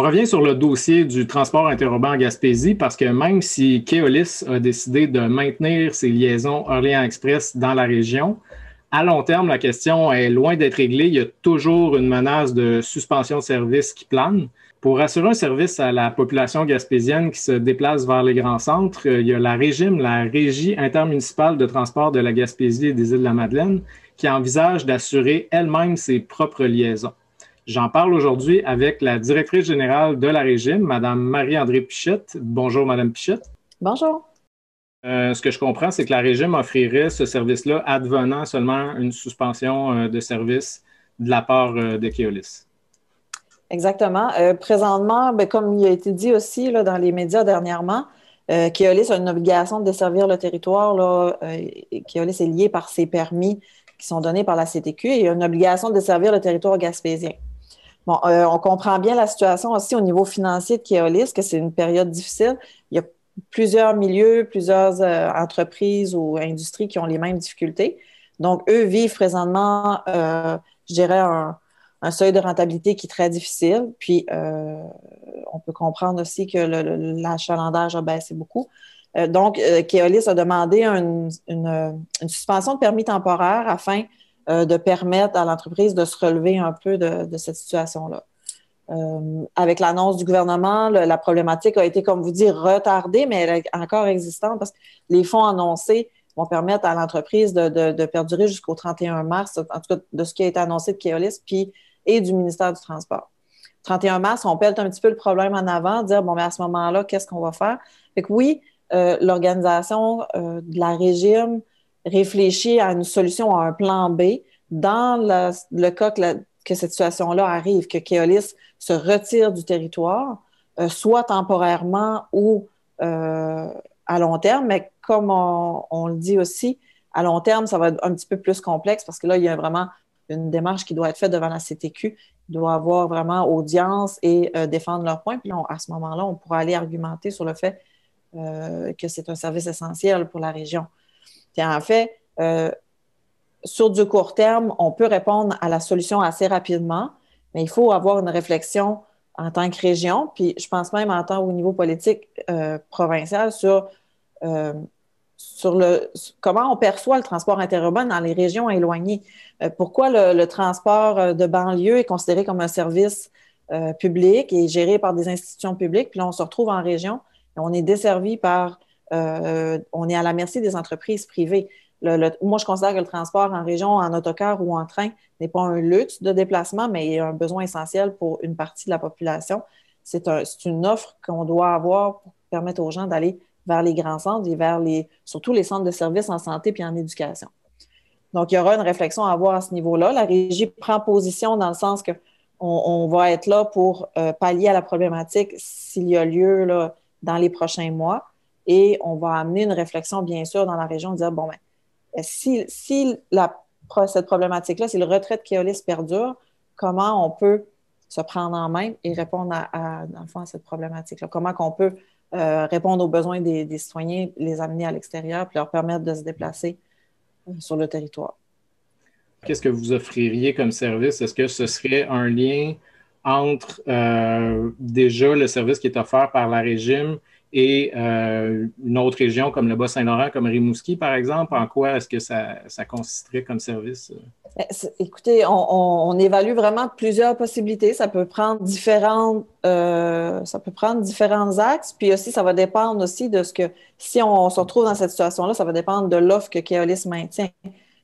revient sur le dossier du transport interurbain en Gaspésie parce que même si Keolis a décidé de maintenir ses liaisons Orléans Express dans la région, à long terme, la question est loin d'être réglée. Il y a toujours une menace de suspension de service qui plane. Pour assurer un service à la population gaspésienne qui se déplace vers les grands centres, il y a la Régie intermunicipale de transport de la Gaspésie et des Îles-de-la-Madeleine, qui envisage d'assurer elle-même ses propres liaisons. J'en parle aujourd'hui avec la directrice générale de la Régime, Mme Marie-Andrée Pichette. Bonjour, Mme Pichette. Bonjour. Ce que je comprends, c'est que la Régime offrirait ce service-là advenant seulement une suspension de service de la part de Keolis. Exactement. Présentement, comme il a été dit aussi là, dans les médias dernièrement, Keolis a une obligation de desservir le territoire. Là, Keolis est lié par ses permis qui sont donnés par la CTQ et il a une obligation de desservir le territoire gaspésien. Bon, on comprend bien la situation aussi au niveau financier de Keolis, que c'est une période difficile. Il y a plusieurs milieux, plusieurs entreprises ou industries qui ont les mêmes difficultés. Donc, eux vivent présentement, je dirais, un seuil de rentabilité qui est très difficile. Puis, on peut comprendre aussi que l'achalandage a baissé beaucoup. Donc, Keolis a demandé une suspension de permis temporaire afin de permettre à l'entreprise de se relever un peu de cette situation-là. Avec l'annonce du gouvernement, la problématique a été, comme vous dites, retardée, mais elle est encore existante parce que les fonds annoncés vont permettre à l'entreprise de perdurer jusqu'au 31 mars, en tout cas de ce qui a été annoncé de Keolis et du ministère du Transport. 31 mars, on pèle un petit peu le problème en avant, dire, bon, mais à ce moment-là, qu'est-ce qu'on va faire? Fait que oui, l'organisation de la Régime réfléchit à une solution, à un plan B, dans le cas que cette situation-là arrive, que Keolis se retire du territoire, soit temporairement ou à long terme, mais comme on le dit aussi, à long terme, ça va être un petit peu plus complexe parce que là, il y a vraiment une démarche qui doit être faite devant la CTQ. Ils doivent avoir vraiment audience et défendre leurs points. Puis là, à ce moment-là, on pourra aller argumenter sur le fait que c'est un service essentiel pour la région. Et en fait, sur du court terme, on peut répondre à la solution assez rapidement, mais il faut avoir une réflexion en tant que région, puis je pense même en tant au niveau politique provincial sur comment on perçoit le transport interurbain dans les régions éloignées. Pourquoi le transport de banlieue est considéré comme un service public et géré par des institutions publiques, puis là, on se retrouve en région et on est desservi on est à la merci des entreprises privées. Moi, je considère que le transport en région, en autocar ou en train, n'est pas un luxe de déplacement, mais un besoin essentiel pour une partie de la population. C'est une offre qu'on doit avoir pour permettre aux gens d'aller vers les grands centres et surtout les centres de services en santé puis en éducation. Donc, il y aura une réflexion à avoir à ce niveau-là. La Régie prend position dans le sens qu'on va être là pour pallier à la problématique s'il y a lieu là, dans les prochains mois. Et on va amener une réflexion, bien sûr, dans la région, de dire, bon, ben, si cette problématique-là, si le retrait de Keolis perdure, comment on peut se prendre en main et répondre dans le fond, à cette problématique-là? Comment on peut répondre aux besoins des citoyens, les amener à l'extérieur puis leur permettre de se déplacer sur le territoire? Qu'est-ce que vous offririez comme service? Est-ce que ce serait un lien entre déjà le service qui est offert par la Régime et une autre région comme le Bas-Saint-Laurent, comme Rimouski, par exemple? En quoi est-ce que ça consisterait comme service? Écoutez, on évalue vraiment plusieurs possibilités. Ça peut prendre différents axes. Puis aussi, ça va dépendre aussi de si on se retrouve dans cette situation-là, ça va dépendre de l'offre que Keolis maintient.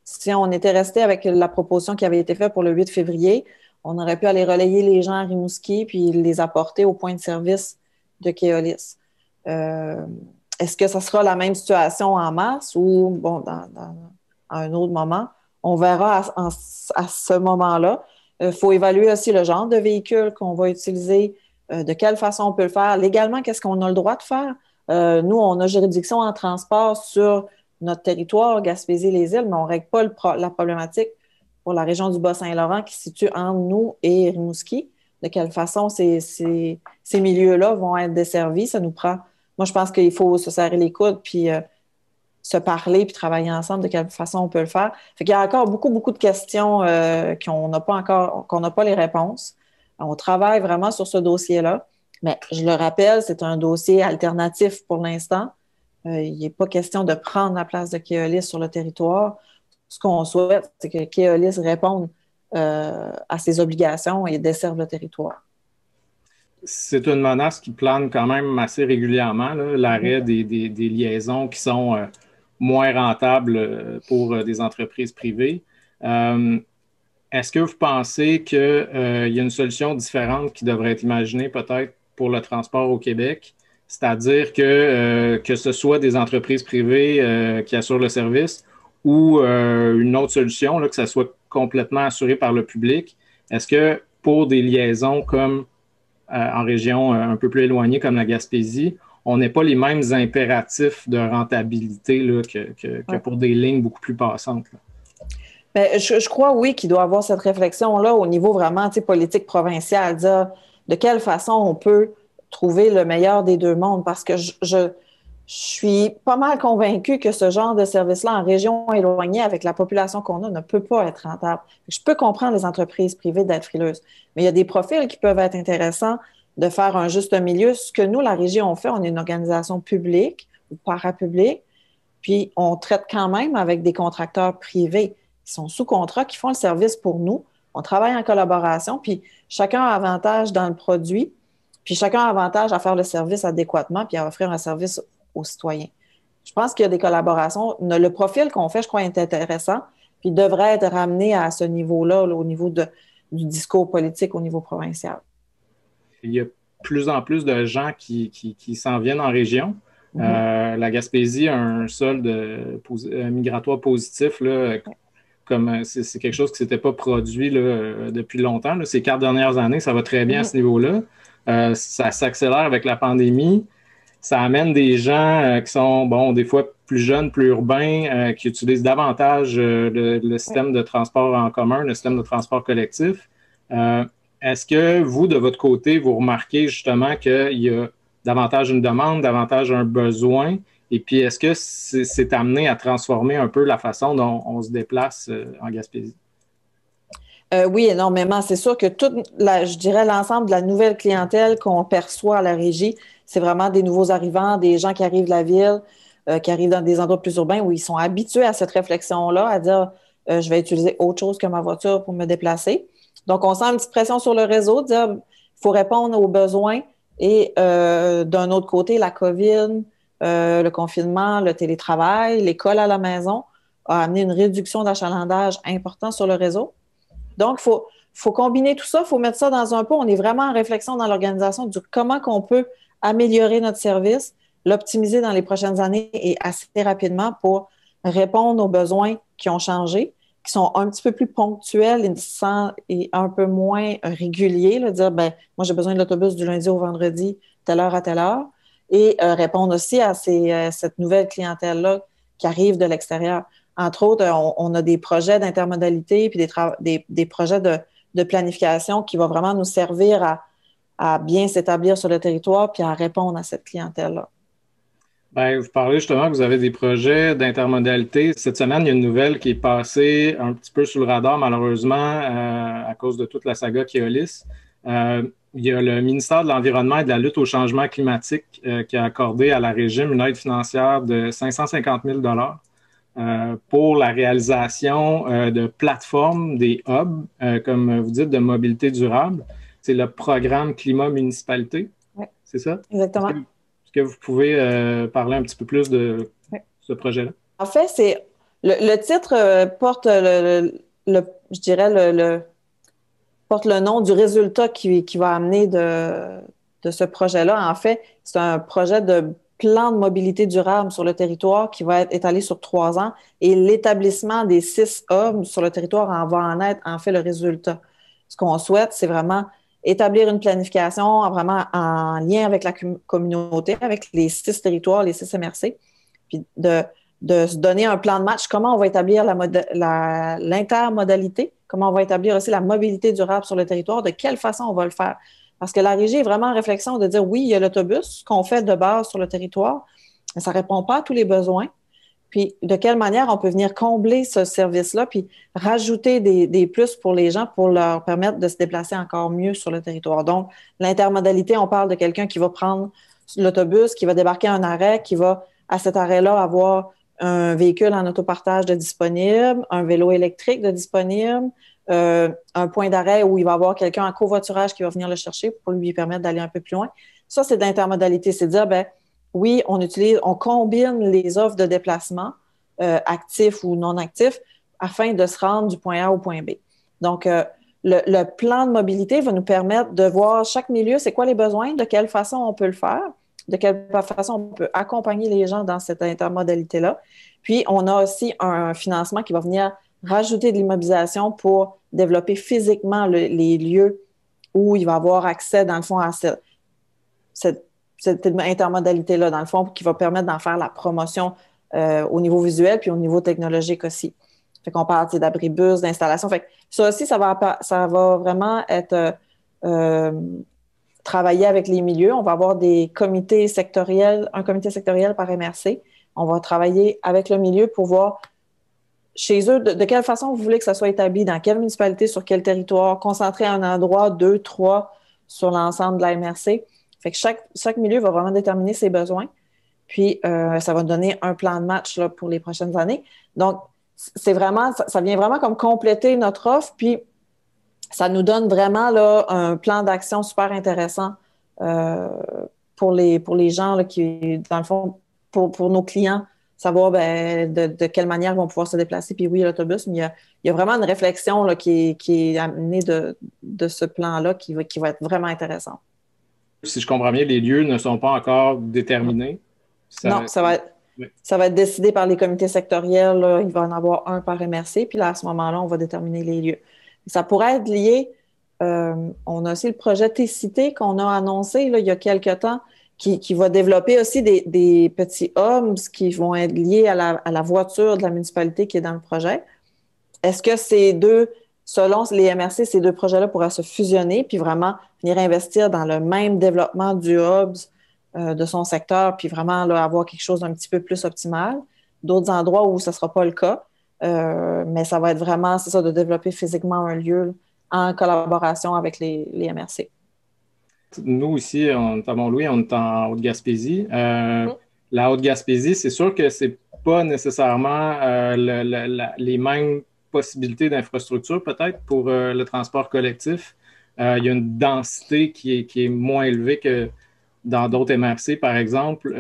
Si on était resté avec la proposition qui avait été faite pour le 8 février, on aurait pu aller relayer les gens à Rimouski puis les apporter au point de service de Keolis. Est-ce que ça sera la même situation en mars ou bon, à un autre moment? On verra à ce moment-là. Il faut évaluer aussi le genre de véhicule qu'on va utiliser, de quelle façon on peut le faire. Légalement, qu'est-ce qu'on a le droit de faire? Nous, on a juridiction en transport sur notre territoire, Gaspésie-les-Îles, mais on ne règle pas la problématique pour la région du Bas-Saint-Laurent qui se situe entre nous et Rimouski. De quelle façon ces milieux-là vont être desservis? Ça nous prend... Moi, je pense qu'il faut se serrer les coudes puis se parler puis travailler ensemble de quelle façon on peut le faire. Fait qu'il y a encore beaucoup, beaucoup de questions qu'on n'a pas les réponses. On travaille vraiment sur ce dossier-là, mais je le rappelle, c'est un dossier alternatif pour l'instant. Il n'est pas question de prendre la place de Keolis sur le territoire. Ce qu'on souhaite, c'est que Keolis réponde à ses obligations et desserve le territoire. C'est une menace qui plane quand même assez régulièrement, l'arrêt des liaisons qui sont moins rentables pour des entreprises privées. Est-ce que vous pensez qu'il y a une solution différente qui devrait être imaginée peut-être pour le transport au Québec? C'est-à-dire que ce soit des entreprises privées qui assurent le service ou une autre solution, là, que ça soit complètement assuré par le public. Est-ce que pour des liaisons comme en région un peu plus éloignée comme la Gaspésie, on n'a pas les mêmes impératifs de rentabilité là, que pour des lignes beaucoup plus passantes? Bien, je crois, oui, qu'il doit y avoir cette réflexion-là au niveau vraiment politique provincial, dire de quelle façon on peut trouver le meilleur des deux mondes, parce que je suis pas mal convaincue que ce genre de service-là en région éloignée avec la population qu'on a ne peut pas être rentable. Je peux comprendre les entreprises privées d'être frileuses, mais il y a des profils qui peuvent être intéressants de faire un juste milieu. Ce que nous, la région, on fait, on est une organisation publique ou parapublique, puis on traite quand même avec des contracteurs privés qui sont sous contrat, qui font le service pour nous. On travaille en collaboration, puis chacun a avantage dans le produit, puis chacun a avantage à faire le service adéquatement, puis à offrir un service aux citoyens. Je pense qu'il y a des collaborations. Le profil qu'on fait, je crois, est intéressant, puis devrait être ramené à ce niveau-là, là, au niveau du discours politique au niveau provincial. Il y a de plus en plus de gens qui s'en viennent en région. La Gaspésie a un solde migratoire positif, là, comme c'est quelque chose qui ne s'était pas produit là, depuis longtemps. Là. Ces 4 dernières années, ça va très bien à ce niveau-là. Ça s'accélère avec la pandémie. Ça amène des gens qui sont, bon, des fois plus jeunes, plus urbains, qui utilisent davantage le système de transport en commun, le système de transport collectif. Est-ce que vous, de votre côté, vous remarquez justement qu'il y a davantage une demande, davantage un besoin? Et puis, est-ce que c'est amené à transformer un peu la façon dont on se déplace en Gaspésie? Oui, énormément. C'est sûr que je dirais l'ensemble de la nouvelle clientèle qu'on perçoit à la régie, c'est vraiment des nouveaux arrivants, des gens qui arrivent de la ville, qui arrivent dans des endroits plus urbains où ils sont habitués à cette réflexion-là, à dire je vais utiliser autre chose que ma voiture pour me déplacer. Donc, on sent une petite pression sur le réseau, de dire il faut répondre aux besoins. Et d'un autre côté, la COVID, le confinement, le télétravail, l'école à la maison a amené une réduction d'achalandage important sur le réseau. Donc, il faut combiner tout ça, il faut mettre ça dans un pot. On est vraiment en réflexion dans l'organisation du comment on peut améliorer notre service, l'optimiser dans les prochaines années et assez rapidement pour répondre aux besoins qui ont changé, qui sont un petit peu plus ponctuels et un peu moins réguliers. Là, dire, ben, moi, j'ai besoin de l'autobus du lundi au vendredi, telle heure à telle heure, et répondre aussi à cette nouvelle clientèle-là qui arrive de l'extérieur. Entre autres, on a des projets d'intermodalité puis des projets de planification qui vont vraiment nous servir à bien s'établir sur le territoire puis à répondre à cette clientèle-là. Bien, vous parlez justement que vous avez des projets d'intermodalité. Cette semaine, il y a une nouvelle qui est passée un petit peu sous le radar, malheureusement, à cause de toute la saga Keolis. Il y a le ministère de l'Environnement et de la lutte au changement climatique qui a accordé à la Régime une aide financière de 550 000 pour la réalisation de plateformes, des hubs, comme vous dites, de mobilité durable. C'est le programme Climat Municipalité, oui, c'est ça? Exactement. Est-ce que vous pouvez parler un petit peu plus de ce projet-là? En fait, c'est le titre porte je dirais porte le nom du résultat qui va amener de ce projet-là. En fait, c'est un projet de plan de mobilité durable sur le territoire qui va être étalé sur 3 ans et l'établissement des 6 hubs sur le territoire en va en être en fait le résultat. Ce qu'on souhaite, c'est vraiment établir une planification vraiment en lien avec la communauté, avec les 6 territoires, les 6 MRC, puis de se donner un plan de match, comment on va établir l'intermodalité, comment on va établir aussi la mobilité durable sur le territoire, de quelle façon on va le faire. Parce que la régie est vraiment en réflexion de dire, oui, il y a l'autobus qu'on fait de base sur le territoire, mais ça ne répond pas à tous les besoins. puis de quelle manière on peut venir combler ce service-là, puis rajouter des plus pour les gens pour leur permettre de se déplacer encore mieux sur le territoire. Donc, l'intermodalité, on parle de quelqu'un qui va prendre l'autobus, qui va débarquer à un arrêt, qui va, à cet arrêt-là, avoir un véhicule en autopartage de disponible, un vélo électrique de disponible, un point d'arrêt où il va avoir quelqu'un en covoiturage qui va venir le chercher pour lui permettre d'aller un peu plus loin. Ça, c'est de l'intermodalité. C'est de dire, ben oui, on combine les offres de déplacement, actifs ou non actifs, afin de se rendre du point A au point B. Donc, le plan de mobilité va nous permettre de voir chaque milieu, c'est quoi les besoins, de quelle façon on peut le faire, de quelle façon on peut accompagner les gens dans cette intermodalité-là. Puis, on a aussi un financement qui va venir rajouter de l'immobilisation pour développer physiquement les lieux où il va avoir accès, dans le fond, à cette intermodalité-là, dans le fond, qui va permettre d'en faire la promotion au niveau visuel puis au niveau technologique aussi. Fait qu'on parle d'abribus, d'installation. Fait que ça aussi, ça va vraiment être travailler avec les milieux. On va avoir des comités sectoriels, un comité sectoriel par MRC. On va travailler avec le milieu pour voir chez eux de quelle façon vous voulez que ça soit établi, dans quelle municipalité, sur quel territoire, concentré à un endroit, 2, 3 sur l'ensemble de la MRC. Fait que chaque milieu va vraiment déterminer ses besoins. Puis, ça va donner un plan de match là, pour les prochaines années. Donc, c'est vraiment, ça vient vraiment comme compléter notre offre. Puis, ça nous donne vraiment là, un plan d'action super intéressant pour les gens là, qui, dans le fond, pour nos clients, savoir ben, de quelle manière ils vont pouvoir se déplacer. Puis oui, l'autobus, mais il y a vraiment une réflexion là, qui est amenée de ce plan-là qui va être vraiment intéressant. Si je comprends bien, les lieux ne sont pas encore déterminés. Non, ça va être décidé par les comités sectoriels. Là. Il va en avoir un par MRC. Puis là, à ce moment-là, on va déterminer les lieux. Ça pourrait être lié. On a aussi le projet T-Cité qu'on a annoncé là, il y a quelques temps qui va développer aussi des petits hubs qui vont être liés à la voiture de la municipalité qui est dans le projet. Est-ce que selon les MRC, ces deux projets-là pourraient se fusionner puis vraiment venir investir dans le même développement du hub de son secteur puis vraiment là, avoir quelque chose d'un petit peu plus optimal? D'autres endroits où ce ne sera pas le cas, mais ça va être vraiment, c'est ça, de développer physiquement un lieu en collaboration avec les MRC. Nous ici, on est à Mont-Louis, on est en Haute-Gaspésie. La Haute-Gaspésie, c'est sûr que c'est pas nécessairement les mêmes possibilités d'infrastructure peut-être pour le transport collectif. Il y a une densité qui est moins élevée que dans d'autres MRC, par exemple.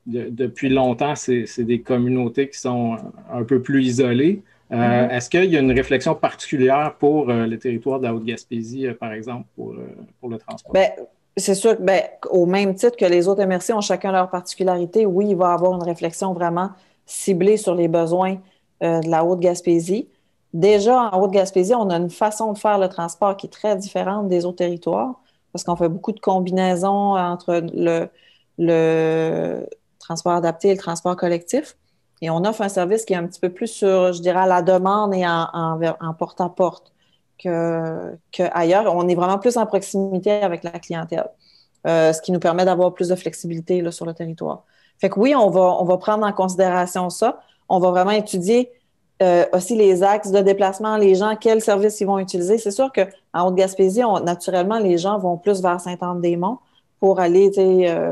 Depuis longtemps, c'est des communautés qui sont un peu plus isolées. Est-ce qu'il y a une réflexion particulière pour le territoire de la Haute-Gaspésie, par exemple, pour le transport? Bien, c'est sûr que, au même titre que les autres MRC ont chacun leur particularité, oui, il va y avoir une réflexion vraiment ciblée sur les besoins de la Haute-Gaspésie. Déjà, en Haute-Gaspésie, on a une façon de faire le transport qui est très différente des autres territoires parce qu'on fait beaucoup de combinaisons entre le transport adapté et le transport collectif. Et on offre un service qui est un petit peu plus sur, je dirais, à la demande et en porte-à-porte qu'ailleurs. On est vraiment plus en proximité avec la clientèle, ce qui nous permet d'avoir plus de flexibilité là, sur le territoire. Fait que oui, on va prendre en considération ça. On va vraiment étudier aussi les axes de déplacement, les gens, quels services ils vont utiliser. C'est sûr qu'en Haute-Gaspésie, naturellement, les gens vont plus vers Sainte-Anne-des-Monts pour aller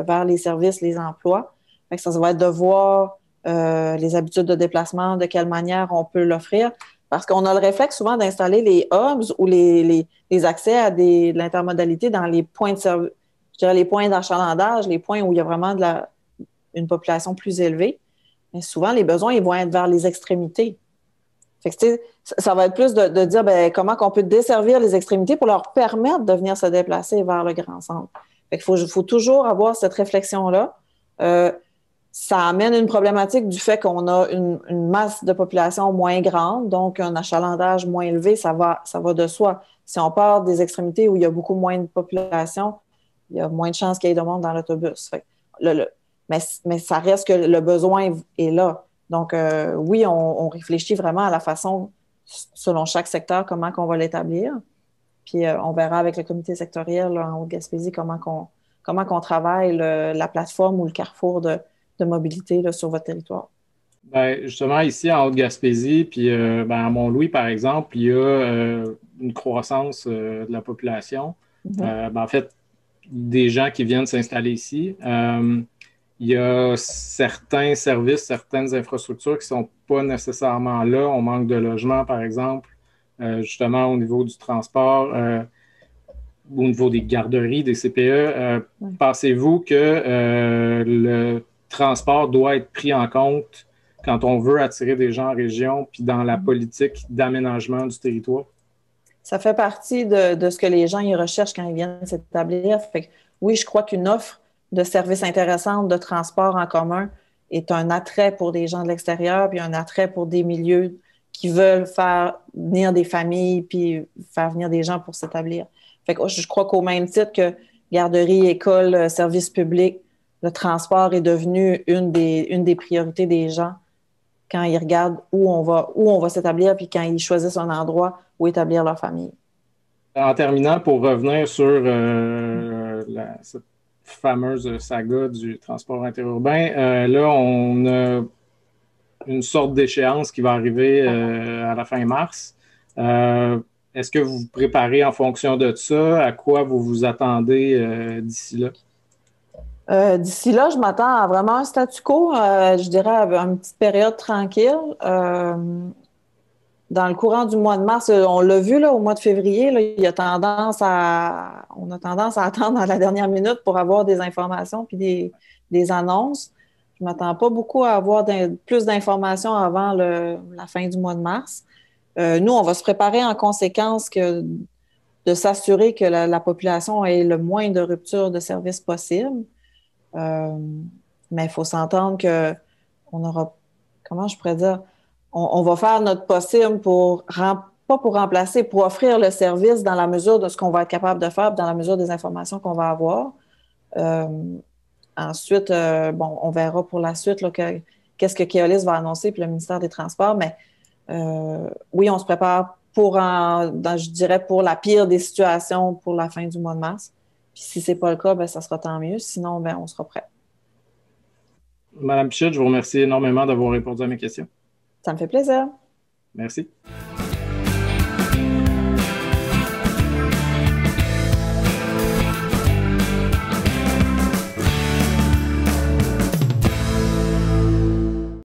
vers les services, les emplois. Fait que ça va être de voir les habitudes de déplacement, de quelle manière on peut l'offrir. Parce qu'on a le réflexe souvent d'installer les hubs ou les accès à de l'intermodalité dans les points de service, je dirais les points d'achalandage, les points où il y a vraiment une population plus élevée. Mais souvent, les besoins, ils vont être vers les extrémités. Fait que, ça va être plus de dire comment on peut desservir les extrémités pour leur permettre de venir se déplacer vers le grand centre. Fait qu'il faut toujours avoir cette réflexion-là. Ça amène une problématique du fait qu'on a une masse de population moins grande, donc un achalandage moins élevé, ça va de soi. Si on part des extrémités où il y a beaucoup moins de population, il y a moins de chances qu'il y ait de monde dans l'autobus. Mais ça reste que le besoin est là. Donc, oui, on réfléchit vraiment à la façon, selon chaque secteur, comment on va l'établir. Puis, on verra avec le comité sectoriel là, en Haute-Gaspésie comment qu'on travaille la plateforme ou le carrefour de de mobilité là, sur votre territoire? Ben, justement, ici en Haute-Gaspésie, puis à Mont-Louis, par exemple, il y a une croissance de la population. En fait, des gens qui viennent s'installer ici. Il y a certains services, certaines infrastructures qui ne sont pas nécessairement là. On manque de logements, par exemple, justement au niveau du transport, au niveau des garderies, des CPE. Pensez-vous que le transport doit être pris en compte quand on veut attirer des gens en région, puis dans la politique d'aménagement du territoire? Ça fait partie de ce que les gens y recherchent quand ils viennent s'établir. Fait que, oui, je crois qu'une offre de services intéressants de transport en commun est un attrait pour des gens de l'extérieur, puis un attrait pour des milieux qui veulent faire venir des familles, puis faire venir des gens pour s'établir. Fait que je crois qu'au même titre que garderie, école, services publics, le transport est devenu une des priorités des gens quand ils regardent où on va s'établir, puis quand ils choisissent un endroit où établir leur famille. En terminant, pour revenir sur cette fameuse saga du transport interurbain, là, on a une sorte d'échéance qui va arriver à la fin mars. Est-ce que vous vous préparez en fonction de ça? À quoi vous vous attendez d'ici là? D'ici là, je m'attends à vraiment un statu quo, je dirais à une petite période tranquille. Dans le courant du mois de mars, on l'a vu là, au mois de février, là, on a tendance à attendre à la dernière minute pour avoir des informations puis des annonces. Je ne m'attends pas beaucoup à avoir plus d'informations avant la fin du mois de mars. Nous, on va se préparer en conséquence de s'assurer que la population ait le moins de ruptures de services possible. Mais il faut s'entendre qu'on aura, comment je pourrais dire, on va faire notre possible pas pour remplacer, pour offrir le service dans la mesure de ce qu'on va être capable de faire, dans la mesure des informations qu'on va avoir. Ensuite, on verra pour la suite là, qu'est-ce que Keolis va annoncer, puis le ministère des Transports, mais oui, on se prépare je dirais, pour la pire des situations pour la fin du mois de mars. Puis si ce n'est pas le cas, ça sera tant mieux. Sinon, on sera prêt. Madame Pichette, je vous remercie énormément d'avoir répondu à mes questions. Ça me fait plaisir. Merci.